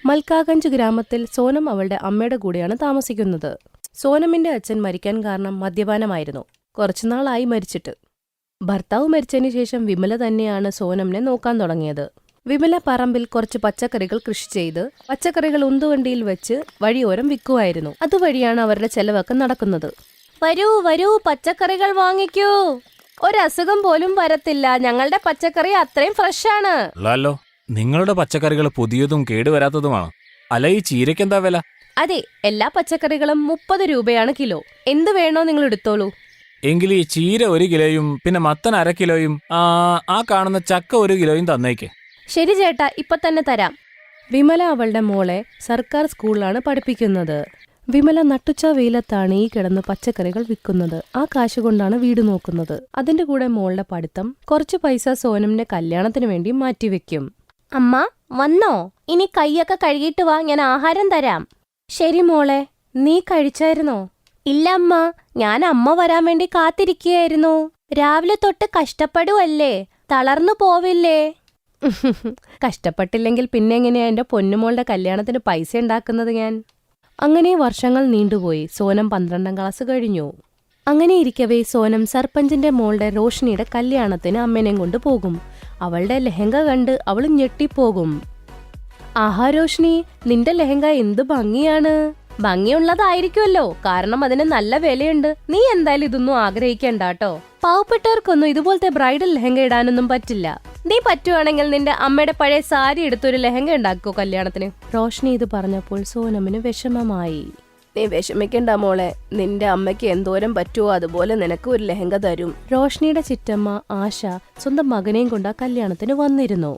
മൽക്കാഗഞ്ച് ഗ്രാമത്തിൽ സോനം അവളുടെ അമ്മയുടെ കൂടെയാണ് താമസിക്കുന്നത്. സോനമിന്റെ അച്ഛൻ മരിക്കാൻ കാരണം മദ്യപാനമായിരുന്നു. കുറച്ചുനാളായി മരിച്ചിട്ട്. ഭർത്താവ് മരിച്ചതിന് ശേഷം വിമല തന്നെയാണ് സോനമിനെ നോക്കാൻ തുടങ്ങിയത്. വിമല പറമ്പിൽ കുറച്ച് പച്ചക്കറികൾ കൃഷി ചെയ്ത് പച്ചക്കറികൾ ഉന്തുവണ്ടിയിൽ വെച്ച് വഴിയോരം വിൽക്കുമായിരുന്നു. അതുവഴിയാണ് അവരുടെ ചെലവൊക്കെ നടക്കുന്നത്. വരൂ വരൂ, പച്ചക്കറികൾ വാങ്ങിക്കൂ. ഒരസുഖം പോലും വരത്തില്ല. ഞങ്ങളുടെ പച്ചക്കറി അത്രയും ഫ്രഷാണ്. നിങ്ങളുടെ പച്ചക്കറികൾ പുതിയതും കേടുവരാത്തതുമാണ്. അല്ല, ഈ ചീരയ്ക്കെന്താ വില? അതെ, എല്ലാ പച്ചക്കറികളും 30 രൂപയാണ് കിലോ. എന്ത് വേണോ നിങ്ങൾ എടുത്തോളൂ. എങ്കിൽ ഈ ചീര 1 കിലോയും പിന്നെ മത്തൻ 1/2 കിലോയും ആ കാണുന്ന ചക്ക 1 കിലോയും തന്നേക്ക്. ശരി ചേട്ടാ, ഇപ്പൊ തന്നെ തരാം. വിമല അവളുടെ മോളെ സർക്കാർ സ്കൂളിലാണ് പഠിപ്പിക്കുന്നത്. വിമല നട്ടുച്ച വെയിലത്താണ് ഈ കിടന്ന് പച്ചക്കറികൾ വിൽക്കുന്നത്. ആ കാശ് കൊണ്ടാണ് വീട് നോക്കുന്നത്. അതിന്റെ കൂടെ മോളുടെ പഠിത്തം, കുറച്ച് പൈസ സോനമിന്റെ കല്യാണത്തിന് വേണ്ടി മാറ്റിവെക്കും. അമ്മ വന്നോ? ഇനി കൈയൊക്കെ കഴുകിയിട്ട് വാ, ഞാൻ ആഹാരം തരാം. ശരി മോളെ, നീ കഴിച്ചായിരുന്നോ? ഇല്ല അമ്മ, ഞാൻ അമ്മ വരാൻ വേണ്ടി കാത്തിരിക്കുകയായിരുന്നു. രാവിലെ തൊട്ട് കഷ്ടപ്പെടുവല്ലേ, തളർന്നു പോവില്ലേ? കഷ്ടപ്പെട്ടില്ലെങ്കിൽ പിന്നെ എങ്ങനെയാ എന്റെ പൊന്നുമോളുടെ കല്യാണത്തിന് പൈസ ഉണ്ടാക്കുന്നത് ഞാൻ? അങ്ങനെ വർഷങ്ങൾ നീണ്ടുപോയി. സോനം 12ാം ക്ലാസ് കഴിഞ്ഞു. അങ്ങനെ ഇരിക്കവേ സോനം സർപഞ്ചിന്റെ മോളുടെ റോഷ്നിയുടെ കല്യാണത്തിന് അമ്മേനെയും കൊണ്ട് പോകും. അവളുടെ ലെഹങ്ക കണ്ട് അവൾ ഞെട്ടിപ്പോകും. ആഹാ റോഷ്നി, നിന്റെ ലെഹങ്ക എന്ത് ഭംഗിയാണ്. ഭംഗിയുള്ളതായിരിക്കുമല്ലോ, കാരണം അതിന് നല്ല വിലയുണ്ട്. നീ എന്തായാലും ഇതൊന്നും ആഗ്രഹിക്കണ്ടാട്ടോ. പാവപ്പെട്ടവർക്കൊന്നും ഇതുപോലത്തെ ബ്രൈഡൽ ലെഹങ്ക ഇടാനൊന്നും പറ്റില്ല. നീ പറ്റുവാണെങ്കിൽ നിന്റെ അമ്മയുടെ പഴയ സാരി എടുത്തൊരു ലെഹങ്ക ഉണ്ടാക്കോ കല്യാണത്തിന്. റോഷ്നി ഇത് പറഞ്ഞപ്പോൾ സോനമിന് വിഷമമായി. നീ വിഷമിക്കണ്ട മോളെ, നിന്റെ അമ്മയ്ക്ക് എന്തോരം പറ്റുമോ അതുപോലെ നിനക്ക് ഒരു ലെഹങ്ക തരും. റോഷ്നിയുടെ ചിറ്റമ്മ ആശ സ്വന്തം മകനെയും കൊണ്ട് ആ കല്യാണത്തിന് വന്നിരുന്നു.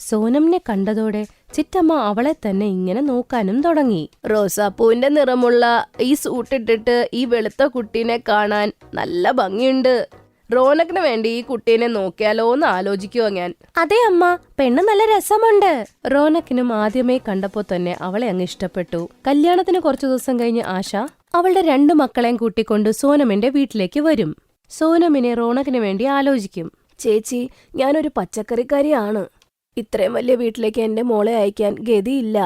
സോനമിനെ കണ്ടതോടെ ചിറ്റമ്മ അവളെ തന്നെ ഇങ്ങനെ നോക്കാനും തുടങ്ങി. റോസാപ്പൂവിന്റെ നിറമുള്ള ഈ സൂട്ടിട്ടിട്ട് ഈ വെളുത്ത കുട്ടീനെ കാണാൻ നല്ല ഭംഗിയുണ്ട്. റോനക്കിന് വേണ്ടി ഈ കുട്ടീനെ നോക്കിയാലോ എന്ന് ആലോചിക്കുവോ ഞാൻ. അതെ അമ്മ, പെണ്ണ് നല്ല രസമുണ്ട്. റോനക്കിനും ആദ്യമേ കണ്ടപ്പോ തന്നെ അവളെ അങ്ങ് ഇഷ്ടപ്പെട്ടു. കല്യാണത്തിന് കുറച്ചു ദിവസം കഴിഞ്ഞ് ആശ അവളുടെ 2 മക്കളെയും കൂട്ടിക്കൊണ്ട് സോനമിന്റെ വീട്ടിലേക്ക് വരും. സോനമിനെ റോനക്കിന് വേണ്ടി ആലോചിക്കും. ചേച്ചി, ഞാനൊരു പച്ചക്കറിക്കാരിയാണ്. ഇത്രയും വലിയ വീട്ടിലേക്ക് എന്റെ മോളെ അയക്കാൻ ഗതിയില്ല.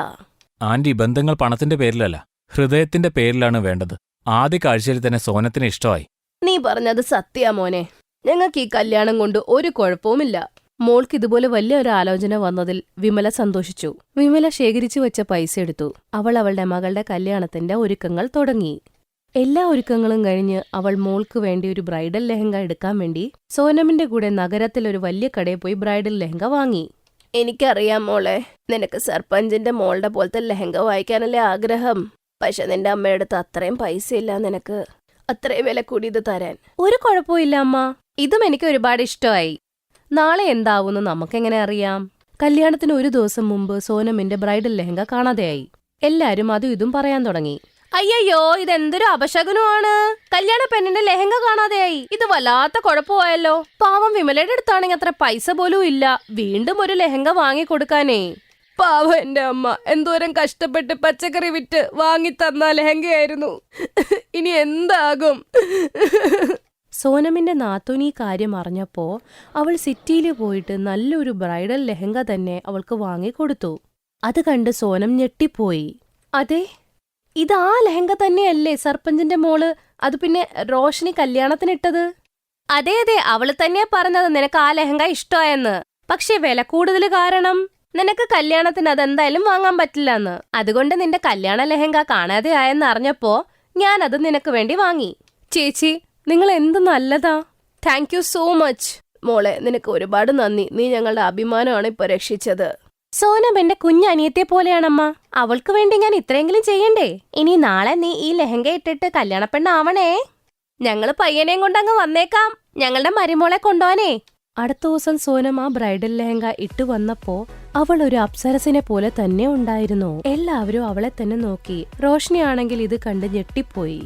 ആന്റി, ബന്ധങ്ങൾ പണത്തിന്റെ പേരിലല്ല, ഹൃദയത്തിന്റെ പേരിലാണ് വേണ്ടത്. ആദ്യ കാഴ്ചയിൽ തന്നെ സോനത്തിന് ഇഷ്ടമായി. നീ പറഞ്ഞത് സത്യാ മോനെ. ഞങ്ങൾക്ക് ഈ കല്യാണം കൊണ്ട് ഒരു കുഴപ്പവുമില്ല. മോൾക്ക് ഇതുപോലെ വലിയൊരു ആലോചന വന്നതിൽ വിമല സന്തോഷിച്ചു. വിമല ശേഖരിച്ചു വെച്ച പൈസ എടുത്തു. അവൾ അവളുടെ മകളുടെ കല്യാണത്തിന്റെ ഒരുക്കങ്ങൾ തുടങ്ങി. എല്ലാ ഒരുക്കങ്ങളും കഴിഞ്ഞ് അവൾ മോൾക്ക് വേണ്ടി ഒരു ബ്രൈഡൽ ലെഹങ്ക എടുക്കാൻ വേണ്ടി സോനമിന്റെ കൂടെ നഗരത്തിൽ ഒരു വലിയ കടയിൽ പോയി ബ്രൈഡൽ ലെഹങ്ക വാങ്ങി. എനിക്കറിയാം മോളെ, നിനക്ക് സർപഞ്ചിന്റെ മോളുടെ പോലത്തെ ലെഹങ്ക വാങ്ങിക്കാനല്ലേ ആഗ്രഹം. പക്ഷെ നിന്റെ അമ്മയുടെ അടുത്ത് അത്രയും പൈസ ഇല്ല നിനക്ക് അത്രയും വില കൂടി ഇത് തരാൻ. ഒരു കുഴപ്പമില്ല അമ്മ, ഇതും എനിക്ക് ഒരുപാട് ഇഷ്ടമായി. നാളെ എന്താവുമെന്ന് നമുക്കെങ്ങനെ അറിയാം? കല്യാണത്തിന് ഒരു ദിവസം മുമ്പ് സോനമിന്റെ ബ്രൈഡൽ ലെഹങ്ക കാണാതെയായി. എല്ലാരും അതും ഇതും പറയാൻ തുടങ്ങി. അയ്യോ, ഇതെന്തൊരു അപശകുനമാണ്. കല്യാണ പെണ്ണിന്റെ ലെഹങ്ക കാണാതെയായി. ഇത് വല്ലാത്ത കുഴപ്പമായല്ലോ. പാവം വിമലയുടെ അടുത്താണെങ്കിൽ അത്ര പൈസ പോലും ഇല്ല വീണ്ടും ഒരു ലെഹങ്ക വാങ്ങിക്കൊടുക്കാനേ. പാവം എന്റെ അമ്മ എന്തോരം കഷ്ടപ്പെട്ട് പച്ചക്കറി വിറ്റ് വാങ്ങിത്തന്ന ലെഹങ്കയായിരുന്നു. ഇനി എന്താകും? സോനമിന്റെ നാത്തൂൻ ഈ കാര്യം അറിഞ്ഞപ്പോ അവൾ സിറ്റിയിൽ പോയിട്ട് നല്ലൊരു ബ്രൈഡൽ ലെഹങ്ക തന്നെ അവൾക്ക് വാങ്ങിക്കൊടുത്തു. അത് കണ്ട് സോനം ഞെട്ടിപ്പോയി. അതെ, ഇതാ ലെഹങ്ക തന്നെയല്ലേ സർപഞ്ചിന്റെ മോള് അത് പിന്നെ റോഷിനി കല്യാണത്തിനിട്ടത്? അതെ അതെ, അവള് തന്നെയാ പറഞ്ഞത് നിനക്ക് ആ ലെഹങ്ക ഇഷ്ടമായെന്ന്. പക്ഷെ വില കൂടുതൽ കാരണം നിനക്ക് കല്യാണത്തിന് അതെന്തായാലും വാങ്ങാൻ പറ്റില്ലെന്ന്. അതുകൊണ്ട് നിന്റെ കല്യാണ ലെഹങ്ക കാണാതെ ആയെന്ന് അറിഞ്ഞപ്പോ ഞാനത് നിനക്ക് വേണ്ടി വാങ്ങി. ചേച്ചി, നിങ്ങൾ എന്ത് നല്ലതാ. താങ്ക് യു സോ മച്ച് മോളെ, നിനക്ക് ഒരുപാട് നന്ദി. നീ ഞങ്ങളുടെ അഭിമാനമാണ് ഇപ്പൊ രക്ഷിച്ചത്. സോനം എന്റെ കുഞ്ഞനിയത്തെ പോലെയാണമ്മ. അവൾക്ക് വേണ്ടി ഞാൻ ഇത്രയെങ്കിലും ചെയ്യണ്ടേ? ഇനി നാളെ നീ ഈ ലെഹങ്ക ഇട്ടിട്ട് കല്യാണപ്പെണ്ണാവണേ. ഞങ്ങള് പയ്യനെയും കൊണ്ടങ്ങ് വന്നേക്കാം, ഞങ്ങളുടെ മരുമോളെ കൊണ്ടുപോവാനേ. അടുത്ത ദിവസം സോനം ആ ബ്രൈഡൽ ലെഹങ്ക ഇട്ടു വന്നപ്പോ അവൾ ഒരു അപ്സരസിനെ പോലെ തന്നെ ഉണ്ടായിരുന്നു. എല്ലാവരും അവളെ തന്നെ നോക്കി. റോഷ്നി ആണെങ്കിൽ ഇത് കണ്ട് ഞെട്ടിപ്പോയി.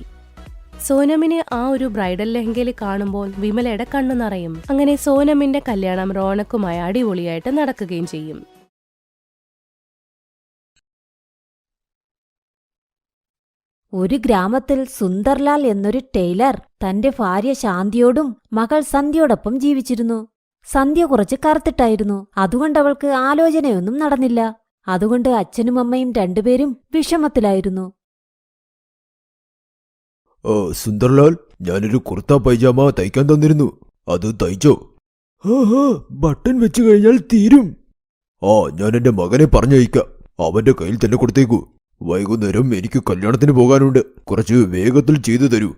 സോനമിനെ ആ ഒരു ബ്രൈഡൽ ലെഹങ്കയിൽ കാണുമ്പോൾ വിമലയുടെ കണ്ണു നിറയും. അങ്ങനെ സോനമിന്റെ കല്യാണം റോണക്കുമായി അടിപൊളിയായിട്ട് നടക്കുകയും ചെയ്യും. ഒരു ഗ്രാമത്തിൽ സുന്ദർലാൽ എന്നൊരു ടൈലർ തന്റെ ഭാര്യ ശാന്തിയോടും മകൾ സന്ധ്യയോടൊപ്പം ജീവിച്ചിരുന്നു. സന്ധ്യ കുറച്ച് കറുത്തിട്ടായിരുന്നു. അതുകൊണ്ടവൾക്ക് ആലോചനയൊന്നും നടന്നില്ല. അതുകൊണ്ട് അച്ഛനും അമ്മയും രണ്ടുപേരും വിഷമത്തിലായിരുന്നു. സുന്ദർലാൽ, ഞാനൊരു കുർത്ത പൈജാമ തയ്ക്കാൻ തന്നിരുന്നു. അത് തയ്ച്ചോ? ബട്ടൺ വെച്ചു കഴിഞ്ഞാൽ തീരും. ഞാൻ എന്റെ മകനെ പറഞ്ഞയക്കാം. അവന്റെ കയ്യിൽ തന്നെ കൊടുത്തേക്കൂ. വൈകുന്നേരം എനിക്ക് കല്യാണത്തിന് പോകാനുണ്ട്. കുറച്ച് വേഗത്തിൽ ചെയ്തു തരൂ.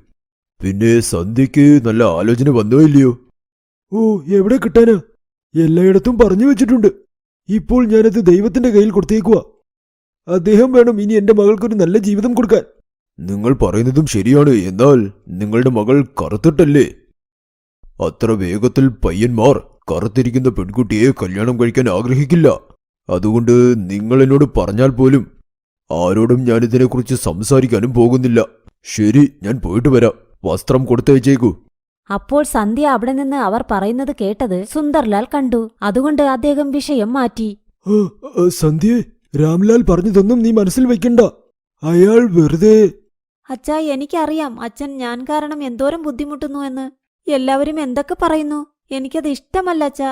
പിന്നെ സന്ധ്യയ്ക്ക് നല്ല ആലോചന വന്നോ ഇല്ലയോ? എവിടെ കിട്ടാനാ? എല്ലായിടത്തും പറഞ്ഞു വെച്ചിട്ടുണ്ട്. ഇപ്പോൾ ഞാനത് ദൈവത്തിന്റെ കയ്യിൽ കൊടുത്തേക്കുക. അദ്ദേഹം വേണം ഇനി എന്റെ മകൾക്കൊരു നല്ല ജീവിതം കൊടുക്കാൻ. നിങ്ങൾ പറയുന്നതും ശരിയാണ്. എന്നാൽ നിങ്ങളുടെ മകൾ കറുത്തിട്ടല്ലേ? അത്ര വേഗത്തിൽ പയ്യന്മാർ കറുത്തിരിക്കുന്ന പെൺകുട്ടിയെ കല്യാണം കഴിക്കാൻ ആഗ്രഹിക്കില്ല. അതുകൊണ്ട് നിങ്ങൾ എന്നോട് പറഞ്ഞാൽ പോലും ആരോടും ഞാനിതിനെക്കുറിച്ച് സംസാരിക്കാനും പോകുന്നില്ല. ശരി, ഞാൻ പോയിട്ട് വരാം. വസ്ത്രം കൊടുത്തയച്ചേക്കൂ. അപ്പോൾ സന്ധ്യ അവിടെ നിന്ന് അവർ പറയുന്നത് കേട്ടത് സുന്ദർലാൽ കണ്ടു. അതുകൊണ്ട് അദ്ദേഹം വിഷയം മാറ്റി. സന്ധ്യേ, രാംലാൽ പറഞ്ഞതൊന്നും നീ മനസ്സിൽ വെക്കണ്ട. അയാൾ വെറുതെ... അച്ഛാ, എനിക്കറിയാം അച്ഛൻ ഞാൻ കാരണം എന്തോരം ബുദ്ധിമുട്ടുന്നു എന്ന്. എല്ലാവരും എന്തൊക്കെ പറയുന്നു. എനിക്കത് ഇഷ്ടമല്ല അച്ഛാ.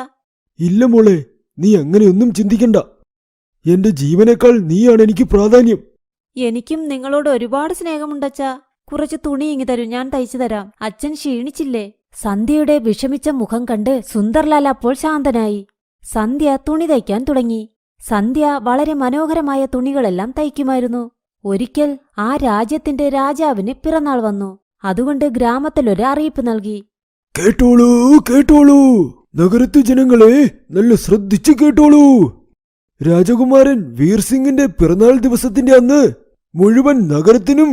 ഇല്ല മോളെ, നീ അങ്ങനെയൊന്നും ചിന്തിക്കണ്ട. എന്റെ ജീവനേക്കാൾ നീയാണ് എനിക്ക് പ്രാധാന്യം. എനിക്കും നിങ്ങളോട് ഒരുപാട് സ്നേഹമുണ്ടച്ചാ. കുറച്ച് തുണി ഇങ്ങി തരൂ, ഞാൻ തയ്ച്ചു തരാം. അച്ഛൻ ക്ഷീണിച്ചില്ലേ? സന്ധ്യയുടെ വിഷമിച്ച മുഖം കണ്ട് സുന്ദർലാൽ അപ്പോൾ ശാന്തനായി. സന്ധ്യ തുണി തയ്ക്കാൻ തുടങ്ങി. സന്ധ്യ വളരെ മനോഹരമായ തുണികളെല്ലാം തയ്ക്കുമായിരുന്നു. ഒരിക്കൽ ആ രാജ്യത്തിന്റെ രാജാവിന് പിറന്നാൾ വന്നു. അതുകൊണ്ട് ഗ്രാമത്തിലൊരു അറിയിപ്പ് നൽകി. കേട്ടോളൂ, കേട്ടോളൂ, നഗരത്തു ജനങ്ങളെ, നല്ല ശ്രദ്ധിച്ചു കേട്ടോളൂ. രാജകുമാരൻ വീർസിംഗിന്റെ പിറന്നാൾ ദിവസത്തിന്റെ അന്ന് മുഴുവൻ നഗരത്തിനും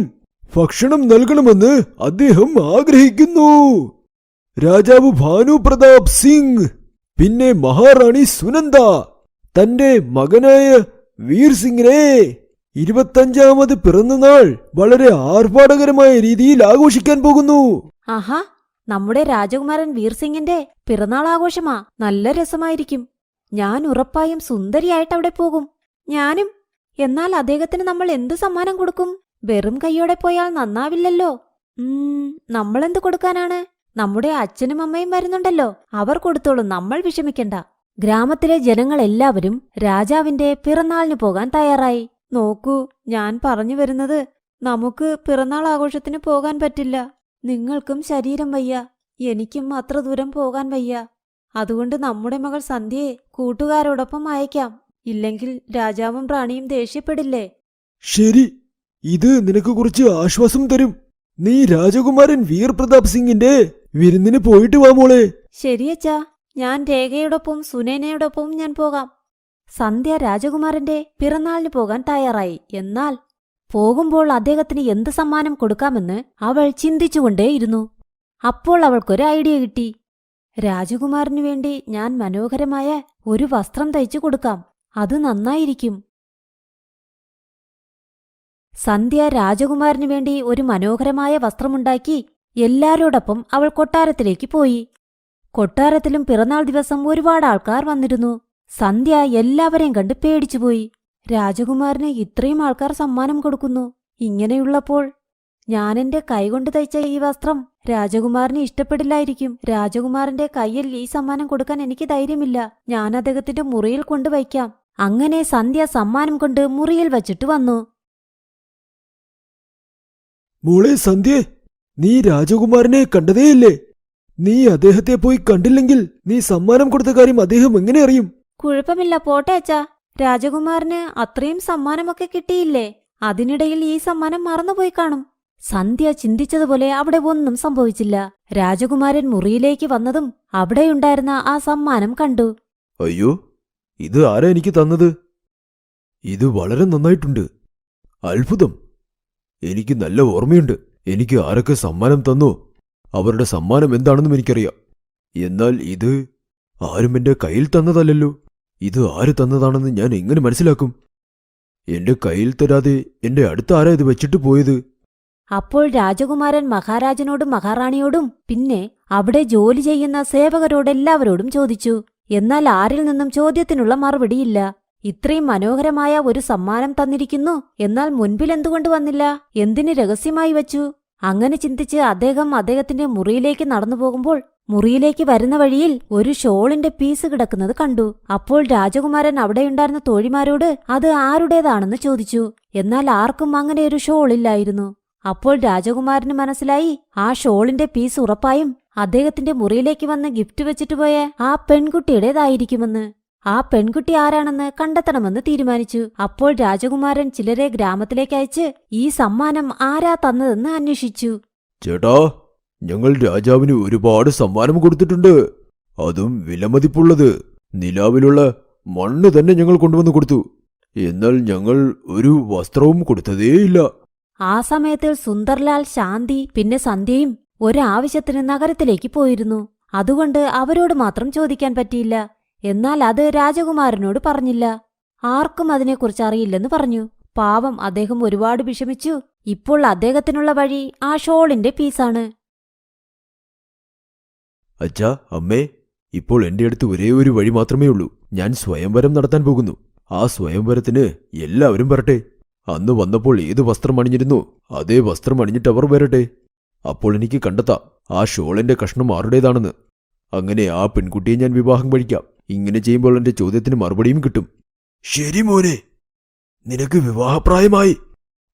ഭക്ഷണം നൽകണമെന്ന് അദ്ദേഹം ആഗ്രഹിക്കുന്നു. രാജാവ് ഭാനു പ്രതാപ് സിംഗ്, പിന്നെ മഹാറാണി സുനന്ദ തന്റെ മകനായ വീർസിംഗിനെ 25ാമത് പിറന്നനാൾ വളരെ ആർഭാടകരമായ രീതിയിൽ ആഘോഷിക്കാൻ പോകുന്നു. ആഹാ, നമ്മുടെ രാജകുമാരൻ വീർസിംഗിന്റെ പിറന്നാൾ ആഘോഷമാ. നല്ല രസമായിരിക്കും. ഞാൻ ഉറപ്പായും സുന്ദരിയായിട്ട് അവിടെ പോകും. ഞാനും. എന്നാൽ അദ്ദേഹത്തിന് നമ്മൾ എന്തു സമ്മാനം കൊടുക്കും? വെറും കൈയോടെ പോയാൽ നന്നാവില്ലല്ലോ. നമ്മളെന്ത് കൊടുക്കാനാണ്? നമ്മുടെ അച്ഛനും അമ്മയും വരുന്നുണ്ടല്ലോ, അവർ കൊടുത്തോളും. നമ്മൾ വിഷമിക്കണ്ട. ഗ്രാമത്തിലെ ജനങ്ങളെല്ലാവരും രാജാവിന്റെ പിറന്നാളിന് പോകാൻ തയ്യാറായി. നോക്കൂ, ഞാൻ പറഞ്ഞു വരുന്നത്, നമുക്ക് പിറന്നാൾ ആഘോഷത്തിന് പോകാൻ പറ്റില്ല. നിങ്ങൾക്കും ശരീരം വയ്യ, എനിക്കും അത്ര ദൂരം പോകാൻ വയ്യ. അതുകൊണ്ട് നമ്മുടെ മകൾ സന്ധ്യയെ കൂട്ടുകാരോടൊപ്പം അയക്കാം. ഇല്ലെങ്കിൽ രാജാവും റാണിയും ദേഷ്യപ്പെടില്ലേ? ശരി, ഇത് നിനക്ക് കുറച്ച് ആശ്വാസം തരും. നീ രാജകുമാരൻ വീർ പ്രതാപ് സിംഗിന്റെ വിരുന്നിന് പോയിട്ട് വാ മോളെ. ശരിയച്ചാ, ഞാൻ രേഖയോടൊപ്പം സുനേനയോടൊപ്പം ഞാൻ പോകാം. സന്ധ്യ രാജകുമാരന്റെ പിറന്നാളിന് പോകാൻ തയ്യാറായി. എന്നാൽ പോകുമ്പോൾ അദ്ദേഹത്തിന് എന്ത് സമ്മാനം കൊടുക്കാമെന്ന് അവൾ ചിന്തിച്ചുകൊണ്ടേയിരുന്നു. അപ്പോൾ അവൾക്കൊരു ഐഡിയ കിട്ടി. രാജകുമാരനു വേണ്ടി ഞാൻ മനോഹരമായ ഒരു വസ്ത്രം തയ്ച്ചു കൊടുക്കാം. അത് നന്നായിരിക്കും. സന്ധ്യ രാജകുമാരനു വേണ്ടി ഒരു മനോഹരമായ വസ്ത്രമുണ്ടാക്കി എല്ലാരോടൊപ്പം അവൾ കൊട്ടാരത്തിലേക്ക് പോയി. കൊട്ടാരത്തിലും പിറന്നാൾ ദിവസം ഒരുപാട് ആൾക്കാർ വന്നിരുന്നു. സന്ധ്യ എല്ലാവരെയും കണ്ട് പേടിച്ചുപോയി. രാജകുമാരന് ഇത്രയും ആൾക്കാർ സമ്മാനം കൊടുക്കുന്നു. ഇങ്ങനെയുള്ളപ്പോൾ ഞാനെന്റെ കൈകൊണ്ട് തയ്ച്ച ഈ വസ്ത്രം രാജകുമാരന് ഇഷ്ടപ്പെടില്ലായിരിക്കും. രാജകുമാരന്റെ കയ്യിൽ ഈ സമ്മാനം കൊടുക്കാൻ എനിക്ക് ധൈര്യമില്ല. ഞാൻ അദ്ദേഹത്തിന്റെ മുറിയിൽ കൊണ്ടുവയ്ക്കാം. അങ്ങനെ സന്ധ്യ സമ്മാനം കൊണ്ട് മുറിയിൽ വച്ചിട്ട് വന്നു. മോളെ സന്ധ്യേ, നീ രാജകുമാരനെ കണ്ടതേയില്ലേ? നീ അദ്ദേഹത്തെ പോയി കണ്ടില്ലെങ്കിൽ നീ സമ്മാനം കൊടുത്ത കാര്യം അദ്ദേഹം എങ്ങനെ അറിയും? കുഴപ്പമില്ല, പോട്ടെ അച്ഛാ. രാജകുമാരന് അത്രയും സമ്മാനമൊക്കെ കിട്ടിയില്ലേ? അതിനിടയിൽ ഈ സമ്മാനം മറന്നുപോയി കാണും. സന്ധ്യ ചിന്തിച്ചതുപോലെ അവിടെ ഒന്നും സംഭവിച്ചില്ല. രാജകുമാരൻ മുറിയിലേക്ക് വന്നതും അവിടെയുണ്ടായിരുന്ന ആ സമ്മാനം കണ്ടു. അയ്യോ, ഇത് ആരാ എനിക്ക് തന്നത്? ഇത് വളരെ നന്നായിട്ടുണ്ട്. അത്ഭുതം. എനിക്ക് നല്ല ഓർമ്മയുണ്ട്. എനിക്ക് ആരൊക്കെ സമ്മാനം തന്നോ അവരുടെ സമ്മാനം എന്താണെന്നും എനിക്കറിയാം. എന്നാൽ ഇത് ആരും എന്റെ കയ്യിൽ തന്നതല്ലല്ലോ. ഇത് ആര് തന്നതാണെന്ന് ഞാൻ എങ്ങനെ മനസ്സിലാക്കും? എന്റെ കയ്യിൽ തരാതെ എന്റെ അടുത്ത് ആരാ ഇത് വെച്ചിട്ട് പോയത്? അപ്പോൾ രാജകുമാരൻ മഹാരാജനോടും മഹാറാണിയോടും പിന്നെ അവിടെ ജോലി ചെയ്യുന്ന സേവകരോടെല്ലാവരോടും ചോദിച്ചു. എന്നാൽ ആരിൽ നിന്നും ചോദ്യത്തിനുള്ള മറുപടിയില്ല. ഇത്രയും മനോഹരമായ ഒരു സമ്മാനം തന്നിരിക്കുന്നു, എന്നാൽ മുൻപിൽ എന്തുകൊണ്ട് വന്നില്ല? എന്തിന് രഹസ്യമായി വച്ചു? അങ്ങനെ ചിന്തിച്ച് അദ്ദേഹം അദ്ദേഹത്തിന്റെ മുറിയിലേക്ക് നടന്നു പോകുമ്പോൾ മുറിയിലേക്ക് വരുന്ന വഴിയിൽ ഒരു ഷോളിന്റെ പീസ് കിടക്കുന്നത് കണ്ടു. അപ്പോൾ രാജകുമാരൻ അവിടെയുണ്ടായിരുന്ന തോഴിമാരോട് അത് ആരുടേതാണെന്ന് ചോദിച്ചു. എന്നാൽ ആർക്കും അങ്ങനെ ഒരു ഷോളില്ലായിരുന്നു. അപ്പോൾ രാജകുമാരന് മനസ്സിലായി ആ ഷോളിന്റെ പീസ് ഉറപ്പായും അദ്ദേഹത്തിന്റെ മുറിയിലേക്ക് വന്ന് ഗിഫ്റ്റ് വെച്ചിട്ട് പോയ ആ പെൺകുട്ടിയുടേതായിരിക്കുമെന്ന്. ആ പെൺകുട്ടി ആരാണെന്ന് കണ്ടെത്തണമെന്ന് തീരുമാനിച്ചു. അപ്പോൾ രാജകുമാരൻ ചിലരെ ഗ്രാമത്തിലേക്ക് അയച്ച് ഈ സമ്മാനം ആരാ തന്നതെന്ന് അന്വേഷിച്ചു. ചേട്ടാ, ഞങ്ങൾ രാജാവിന് ഒരുപാട് സമ്മാനം കൊടുത്തിട്ടുണ്ട്. അതും വിലമതിപ്പുള്ളത്. നിലാവിലുള്ള മണ്ണ് തന്നെ ഞങ്ങൾ കൊണ്ടുവന്ന് കൊടുത്തു. എന്നാൽ ഞങ്ങൾ ഒരു വസ്ത്രവും കൊടുത്തതേയില്ല. ആ സമയത്തിൽ സുന്ദർലാൽ, ശാന്തി പിന്നെ സന്ധ്യയും ഒരാവശ്യത്തിന് നഗരത്തിലേക്ക് പോയിരുന്നു. അതുകൊണ്ട് അവരോട് മാത്രം ചോദിക്കാൻ പറ്റിയില്ല. എന്നാൽ അത് രാജകുമാരനോട് പറഞ്ഞില്ല. ആർക്കും അതിനെക്കുറിച്ച് അറിയില്ലെന്ന് പറഞ്ഞു. പാവം, അദ്ദേഹം ഒരുപാട് വിഷമിച്ചു. ഇപ്പോൾ അദ്ദേഹത്തിനുള്ള വഴി ആ ഷോളിന്റെ പീസാണ്. അച്ഛാ, അമ്മേ, ഇപ്പോൾ എന്റെ അടുത്ത് ഒരേ ഒരു വഴി മാത്രമേ ഉള്ളൂ. ഞാൻ സ്വയംവരം നടത്താൻ പോകുന്നു. ആ സ്വയംവരത്തിന് എല്ലാവരും വരട്ടെ. അന്ന് വന്നപ്പോൾ ഏത് വസ്ത്രം അണിഞ്ഞിരുന്നോ അതേ വസ്ത്രം അണിഞ്ഞിട്ട് അവർ വരട്ടെ. അപ്പോൾ എനിക്ക് കണ്ടെത്താം ആ ഷോളിന്റെ കഷ്ണം ആരുടേതാണെന്ന്. അങ്ങനെ ആ പെൺകുട്ടിയെ ഞാൻ വിവാഹം കഴിക്കാം. ഇങ്ങനെ ചെയ്യുമ്പോൾ എന്റെ ചോദ്യത്തിന് മറുപടിയും കിട്ടും. ശരി മോനെ, നിനക്ക് വിവാഹപ്രായമായി.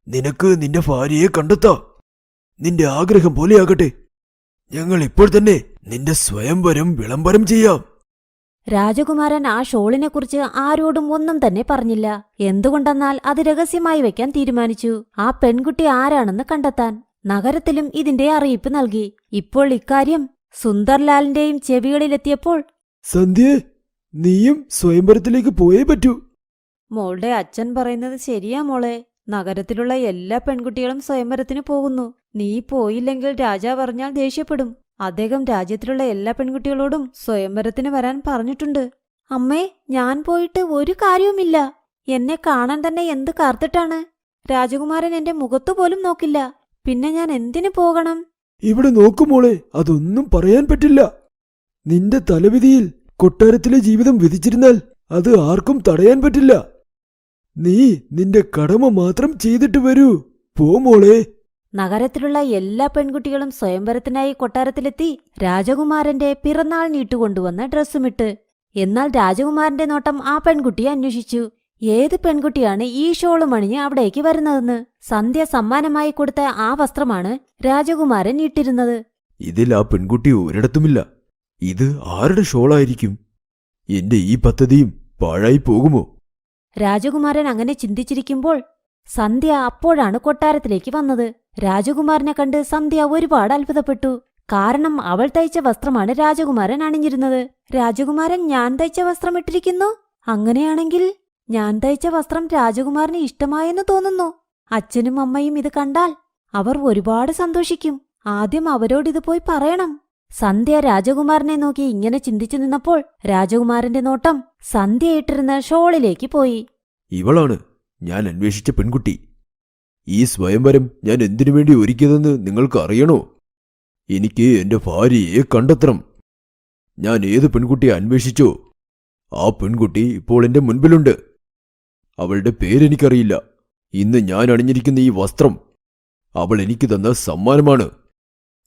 നിനക്ക് നിന്റെ ഭാര്യയെ കണ്ടെത്താം. നിന്റെ ആഗ്രഹം പോലെയാകട്ടെ. ഞങ്ങൾ ഇപ്പോൾ തന്നെ നിന്റെ സ്വയംവരം വിളംബരം ചെയ്യാം. രാജകുമാരൻ ആ ഷോളിനെക്കുറിച്ച് ആരോടും ഒന്നും തന്നെ പറഞ്ഞില്ല. എന്തുകൊണ്ടെന്നാൽ അത് രഹസ്യമായി വെക്കാൻ തീരുമാനിച്ചു. ആ പെൺകുട്ടി ആരാണെന്ന് കണ്ടെത്താൻ നഗരത്തിലും ഇതിന്റെ അറിയിപ്പ് നൽകി. ഇപ്പോൾ ഇക്കാര്യം സുന്ദർലാലിന്റെയും ചെവികളിലെത്തിയപ്പോൾ, സന്ധ്യേ, നീയും സ്വയംവരത്തിലേക്ക് പോയേ പറ്റൂ. മോളുടെ അച്ഛൻ പറയുന്നത് ശരിയാ മോളെ. നഗരത്തിലുള്ള എല്ലാ പെൺകുട്ടികളും സ്വയംവരത്തിന് പോകുന്നു. നീ പോയില്ലെങ്കിൽ രാജാവ് അറിഞ്ഞാൽ ദേഷ്യപ്പെടും. അദ്ദേഹം രാജ്യത്തിലുള്ള എല്ലാ പെൺകുട്ടികളോടും സ്വയംവരത്തിന് വരാൻ പറഞ്ഞിട്ടുണ്ട്. അമ്മേ, ഞാൻ പോയിട്ട് ഒരു കാര്യവുമില്ല. എന്നെ കാണാൻ തന്നെ എന്ത് കാർത്തിട്ടാണ്. രാജകുമാരൻ എന്റെ മുഖത്തുപോലും നോക്കില്ല. പിന്നെ ഞാൻ എന്തിനു പോകണം? ഇവിടെ നോക്കുമോളെ, അതൊന്നും പറയാൻ പറ്റില്ല. നിന്റെ തലവിധിയിൽ കൊട്ടാരത്തിലെ ജീവിതം വിധിച്ചിരുന്നാൽ അത് ആർക്കും തടയാൻ പറ്റില്ല. നീ നിന്റെ കടമ മാത്രം ചെയ്തിട്ട് വരൂ. പോ മോളെ. നഗരത്തിലുള്ള എല്ലാ പെൺകുട്ടികളും സ്വയംവരത്തിനായി കൊട്ടാരത്തിലെത്തി രാജകുമാരന്റെ പിറന്നാൾ നീട്ടുകൊണ്ടുവന്ന ഡ്രസ്സുമിട്ട്. എന്നാൽ രാജകുമാരന്റെ നോട്ടം ആ പെൺകുട്ടിയെ അന്വേഷിച്ചു. ഏത് പെൺകുട്ടിയാണ് ഈ ഷോളും അണിഞ്ഞ് അവിടേക്ക് വരുന്നതെന്ന്. സന്ധ്യ സമ്മാനമായി കൊടുത്ത ആ വസ്ത്രമാണ് രാജകുമാരൻ ഇട്ടിരുന്നത്. ഇതിൽ ആ പെൺകുട്ടി ഒരിടത്തുമില്ല. ഇത് ആരുടെ ഷോളായിരിക്കും? എന്റെ ഈ പദ്ധതിയും പാഴായി പോകുമോ? രാജകുമാരൻ അങ്ങനെ ചിന്തിച്ചിരിക്കുമ്പോൾ സന്ധ്യ അപ്പോഴാണ് കൊട്ടാരത്തിലേക്ക് വന്നത്. രാജകുമാരനെ കണ്ട് സന്ധ്യ ഒരുപാട് അത്ഭുതപ്പെട്ടു. കാരണം അവൾ തയ്ച്ച വസ്ത്രമാണ് രാജകുമാരൻ അണിഞ്ഞിരുന്നത്. രാജകുമാരൻ ഞാൻ തയ്ച്ച വസ്ത്രം ഇട്ടിരിക്കുന്നു. അങ്ങനെയാണെങ്കിൽ ഞാൻ തയ്ച്ച വസ്ത്രം രാജകുമാരന് ഇഷ്ടമായെന്ന് തോന്നുന്നു. അച്ഛനും അമ്മയും ഇത് കണ്ടാൽ അവർ ഒരുപാട് സന്തോഷിക്കും. ആദ്യം അവരോടിത് പോയി പറയണം. സന്ധ്യ രാജകുമാരനെ നോക്കി ഇങ്ങനെ ചിന്തിച്ചു നിന്നപ്പോൾ രാജകുമാരന്റെ നോട്ടം സന്ധ്യ ഇട്ടിരുന്ന ഷോളിലേക്ക് പോയി. ഇവളാണ് ഞാൻ അന്വേഷിച്ച പെൺകുട്ടി. ഈ സ്വയംവരം ഞാൻ എന്തിനു വേണ്ടി ഒരുക്കിയതെന്ന് നിങ്ങൾക്ക് അറിയണോ? എനിക്ക് എന്റെ ഭാര്യയെ കണ്ടെത്തണം. ഞാൻ ഏത് പെൺകുട്ടിയെ അന്വേഷിച്ചോ ആ പെൺകുട്ടി ഇപ്പോൾ എന്റെ മുൻപിലുണ്ട്. അവളുടെ പേരെനിക്കറിയില്ല. ഇന്ന് ഞാൻ അണിഞ്ഞിരിക്കുന്ന ഈ വസ്ത്രം അവൾ എനിക്ക് തന്ന സമ്മാനമാണ്.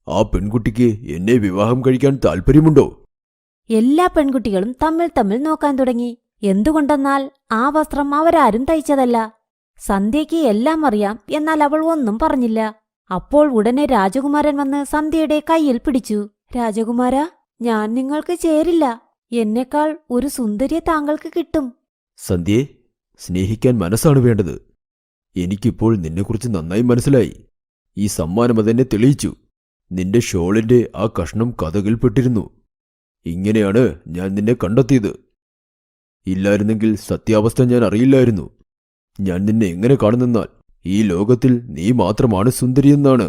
ആ പെൺകുട്ടിക്ക് എന്നെ വിവാഹം കഴിക്കാൻ താൽപ്പര്യമുണ്ടോ? എല്ലാ പെൺകുട്ടികളും തമ്മിൽ തമ്മിൽ നോക്കാൻ തുടങ്ങി. എന്തുകൊണ്ടെന്നാൽ ആ വസ്ത്രം അവരാരും തയ്ച്ചതല്ല. സന്ധ്യയ്ക്ക് എല്ലാം അറിയാം. എന്നാൽ അവൾ ഒന്നും പറഞ്ഞില്ല. അപ്പോൾ ഉടനെ രാജകുമാരൻ വന്ന് സന്ധ്യയുടെ കയ്യിൽ പിടിച്ചു. രാജകുമാരാ, ഞാൻ നിങ്ങൾക്ക് ചേരില്ല. എന്നെക്കാൾ ഒരു സുന്ദരിയെ താങ്കൾക്ക് കിട്ടും. സന്ധ്യേ, സ്നേഹിക്കാൻ മനസ്സാണ് വേണ്ടത്. എനിക്കിപ്പോൾ നിന്നെക്കുറിച്ച് നന്നായി മനസ്സിലായി. ഈ സമ്മാനം അതെന്നെ തെളിയിച്ചു. നിന്റെ ഷോളിന്റെ ആ കഷ്ണം കഥകിൽപ്പെട്ടിരുന്നു. ഇങ്ങനെയാണ് ഞാൻ നിന്നെ കണ്ടെത്തിയത്. ഇല്ലായിരുന്നെങ്കിൽ സത്യാവസ്ഥ ഞാൻ അറിയില്ലായിരുന്നു. ഞാൻ നിന്നെ എങ്ങനെ കാണുന്നെന്നാൽ ഈ ലോകത്തിൽ നീ മാത്രമാണ് സുന്ദരിയെന്നാണ്.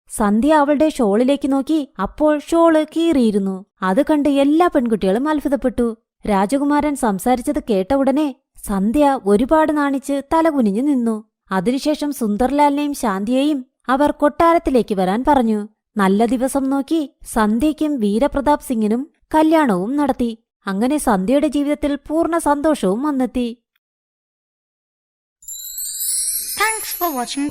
സന്ധ്യ അവളുടെ ഷോളിലേക്ക് നോക്കി. അപ്പോൾ ഷോള് കീറിയിരുന്നു. അത് കണ്ട് എല്ലാ പെൺകുട്ടികളും അത്ഭുതപ്പെട്ടു. രാജകുമാരൻ സംസാരിച്ചത് കേട്ട ഉടനെ സന്ധ്യ ഒരുപാട് നാണിച്ച് തലകുനിഞ്ഞു നിന്നു. അതിനുശേഷം സുന്ദർലാലിനെയും ശാന്തിയെയും അവർ കൊട്ടാരത്തിലേക്ക് വരാൻ പറഞ്ഞു. നല്ല ദിവസം നോക്കി സന്ധ്യയ്ക്കും വീരപ്രതാപ് സിംഗിനും കല്യാണവും നടത്തി. അങ്ങനെ സന്ധ്യയുടെ ജീവിതത്തിൽ പൂർണ്ണ സന്തോഷവും വന്നെത്തി. Thanks for watching.